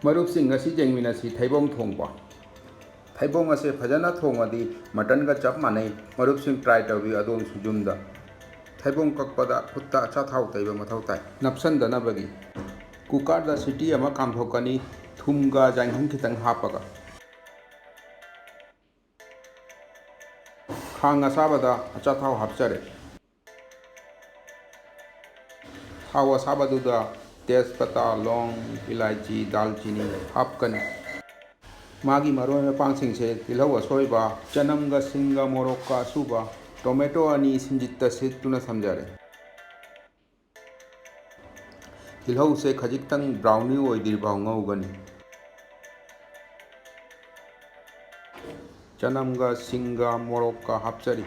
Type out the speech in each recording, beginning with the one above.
ꯃꯔꯨꯞꯁꯤꯡ ꯉꯁꯤ ꯌꯦꯡꯃꯤꯟꯅꯁꯤ ꯊꯩꯕꯣꯡ ꯊꯣꯡꯕ ꯊꯩꯕꯣꯡ ꯑꯁꯦ ꯐꯖꯅ ꯊꯣꯡꯉꯗꯤ ꯃꯇꯟꯒ ꯆꯞ ꯃꯥꯟꯅꯩ ꯃꯔꯨꯞꯁꯤꯡ ꯇ꯭ꯔꯥꯏ ꯇꯧꯕꯤꯌꯨ ꯑꯗꯣꯝꯁꯨ ꯌꯨꯝꯗ ꯊꯩꯕꯣꯡ ꯀꯛꯄꯗ ꯈꯨꯠꯇ ꯑꯆꯥꯊꯥꯎ ꯇꯩꯕ ꯃꯊꯧ ꯇꯥꯏ ꯅꯞꯁꯟꯗꯅꯕꯒꯤ ꯀꯨꯀꯔꯗ ꯁꯤꯇꯤ ꯑꯃ ꯀꯥꯝꯊꯣꯛꯀꯅꯤ ꯊꯨꯝꯒ ꯌꯥꯏꯉꯪ ꯈꯤꯇꯪ ꯍꯥꯞꯄꯒ ꯈꯥꯡ ꯑꯁꯥꯕꯗ ꯑꯆꯥꯊꯥꯎ ꯍꯥꯞꯆꯔꯦ ꯊꯥꯎ ꯑꯁꯥꯕꯗꯨꯗ तेजपत्ता लौंग इलायची दालचीनी हापकनी मागी मरोई मपांगसिंगसे तिलहौ असोइबा चनमगा सिंगा मोरोक्का असुबा टोमेटो अनि सिंजित्ता सित्तुना समजारे तिलहौ से खजिक्तंग ब्राउनी ओइदिरबाउ ngौगनी चनमगा सिंगा मोरोक्का हापचरी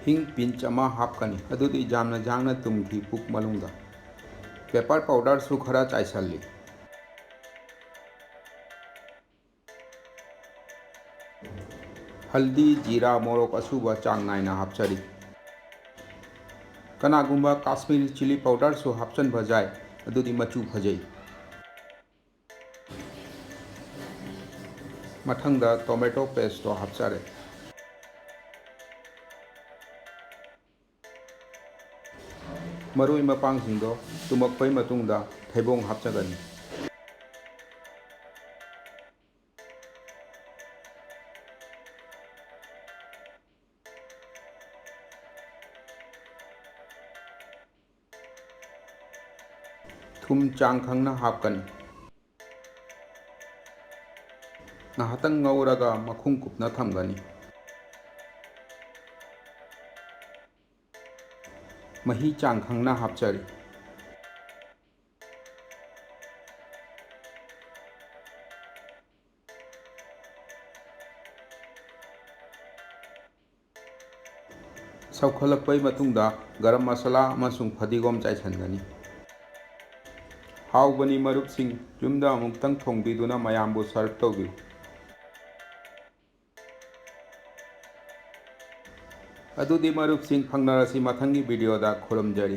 हिंग पिंच अमा हापकनी अदुदी जामना जांगना तुमकी पुक मलुंगा पेपर पाउडर सु खरा चाइसल्ली हल्दी जीरा मोरोक असुबा चांग नाइना हापचरी कनागुंबा काश्मीरी चिली पाउडर सु हापचन भजाय अदुदी मचू फजई मथंगदा टोमेटो पेस्ट तो हापचरे मरोई मपांगसिंगदो तुमकपै मतुंगदा थैबोंग हापचगनी थुम चांग खंगना हापकनी ngahatan ngauraga makhung kupna thamgani mahi chang khangna hapchari saukhalapai matungda garam masala amasung phadigom chaisangani haubani marup sing jumda amuktang thongbiduna mayambu serve tawbiu अदुदी मरुप सिंह फंगनरसी मथंगी वीडियो दा खुरमजरी।